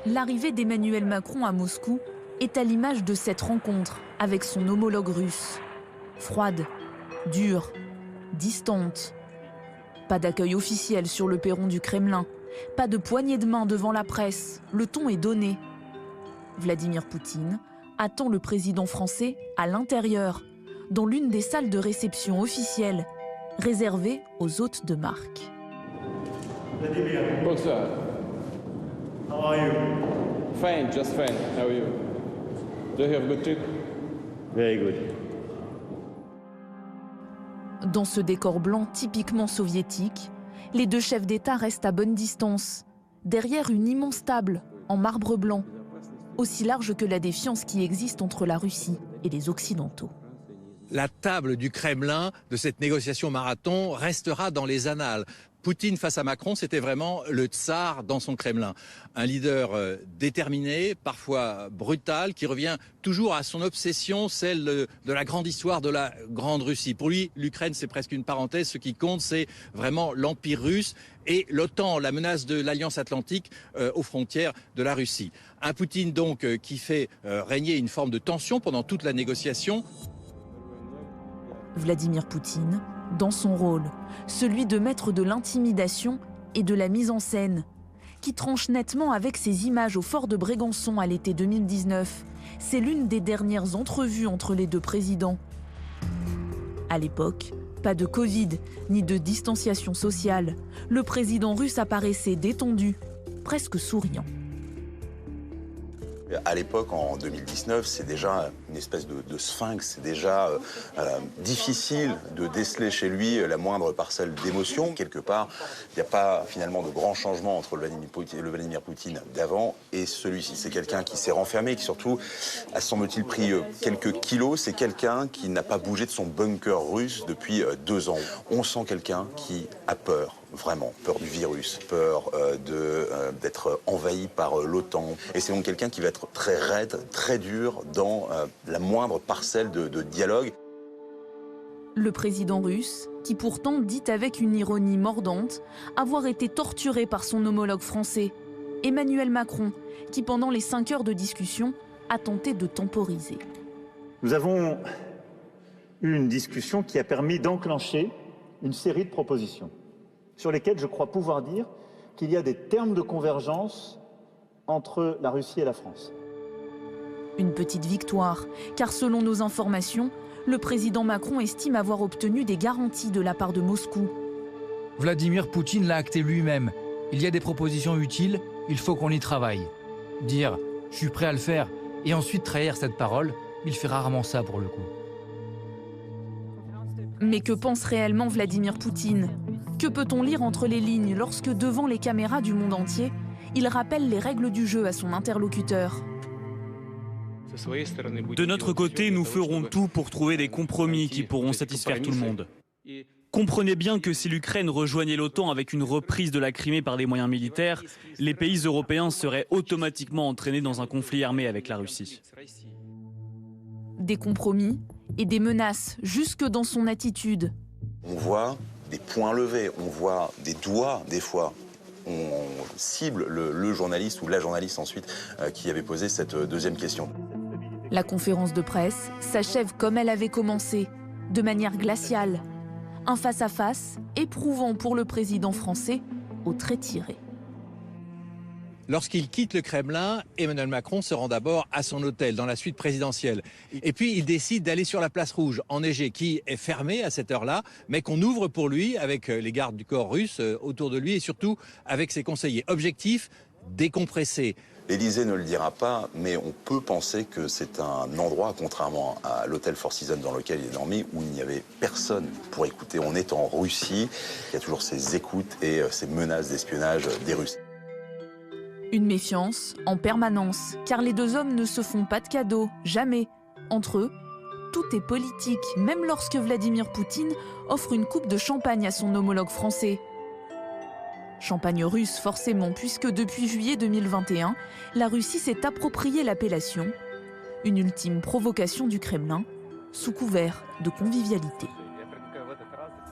L'arrivée d'Emmanuel Macron à Moscou est à l'image de cette rencontre avec son homologue russe. Froide, dure, distante. Pas d'accueil officiel sur le perron du Kremlin, pas de poignée de main devant la presse, le ton est donné. Vladimir Poutine attend le président français à l'intérieur, dans l'une des salles de réception officielles, réservées aux hôtes de marque. Vladimir. Bonsoir. How are you? Fine, just fine. How are you? Do you have a good trip? Very good. Dans ce décor blanc typiquement soviétique, les deux chefs d'État restent à bonne distance, derrière une immense table en marbre blanc, aussi large que la défiance qui existe entre la Russie et les Occidentaux. La table du Kremlin de cette négociation marathon restera dans les annales. Poutine face à Macron, c'était vraiment le tsar dans son Kremlin. Un leader déterminé, parfois brutal, qui revient toujours à son obsession, celle de la grande histoire de la grande Russie. Pour lui, l'Ukraine, c'est presque une parenthèse. Ce qui compte, c'est vraiment l'Empire russe et l'OTAN, la menace de l'Alliance Atlantique aux frontières de la Russie. Un Poutine donc qui fait régner une forme de tension pendant toute la négociation. Vladimir Poutine, dans son rôle, celui de maître de l'intimidation et de la mise en scène, qui tranche nettement avec ses images au fort de Brégançon à l'été 2019. C'est l'une des dernières entrevues entre les deux présidents. À l'époque, pas de Covid, ni de distanciation sociale. Le président russe apparaissait détendu, presque souriant. À l'époque, en 2019, c'est déjà une espèce de sphinx. C'est déjà difficile de déceler chez lui la moindre parcelle d'émotion. Quelque part, il n'y a pas finalement de grand changement entre le Vladimir Poutine d'avant et celui-ci. C'est quelqu'un qui s'est renfermé, qui surtout a, semble-t-il, pris quelques kilos. C'est quelqu'un qui n'a pas bougé de son bunker russe depuis 2 ans. On sent quelqu'un qui a peur. Vraiment, peur du virus, peur d'être envahi par l'OTAN. Et c'est donc quelqu'un qui va être très raide, très dur dans la moindre parcelle de dialogue. Le président russe, qui pourtant dit avec une ironie mordante avoir été torturé par son homologue français, Emmanuel Macron, qui pendant les 5 heures de discussion a tenté de temporiser. Nous avons eu une discussion qui a permis d'enclencher une série de propositions, sur lesquels je crois pouvoir dire qu'il y a des termes de convergence entre la Russie et la France. Une petite victoire, car selon nos informations, le président Macron estime avoir obtenu des garanties de la part de Moscou. Vladimir Poutine l'a acté lui-même. Il y a des propositions utiles, il faut qu'on y travaille. Dire « je suis prêt à le faire » et ensuite trahir cette parole, il fait rarement ça pour le coup. Mais que pense réellement Vladimir Poutine ? Que peut-on lire entre les lignes lorsque, devant les caméras du monde entier, il rappelle les règles du jeu à son interlocuteur ? De notre côté, nous ferons tout pour trouver des compromis qui pourront satisfaire tout le monde. Comprenez bien que si l'Ukraine rejoignait l'OTAN avec une reprise de la Crimée par des moyens militaires, les pays européens seraient automatiquement entraînés dans un conflit armé avec la Russie. Des compromis et des menaces jusque dans son attitude. On voit des poings levés, on voit des doigts des fois. On cible le journaliste ou la journaliste ensuite qui avait posé cette deuxième question. La conférence de presse s'achève comme elle avait commencé, de manière glaciale. Un face-à-face éprouvant pour le président français au trait tiré. Lorsqu'il quitte le Kremlin, Emmanuel Macron se rend d'abord à son hôtel dans la suite présidentielle. Et puis il décide d'aller sur la place rouge, enneigée, qui est fermée à cette heure-là, mais qu'on ouvre pour lui avec les gardes du corps russe autour de lui et surtout avec ses conseillers. Objectif, décompresser. L'Élysée ne le dira pas, mais on peut penser que c'est un endroit, contrairement à l'hôtel Four Seasons dans lequel il est dormi, où il n'y avait personne pour écouter. On est en Russie, il y a toujours ces écoutes et ces menaces d'espionnage des Russes. Une méfiance en permanence, car les deux hommes ne se font pas de cadeaux, jamais. Entre eux, tout est politique, même lorsque Vladimir Poutine offre une coupe de champagne à son homologue français. Champagne russe forcément, puisque depuis juillet 2021, la Russie s'est approprié l'appellation. Une ultime provocation du Kremlin, sous couvert de convivialité.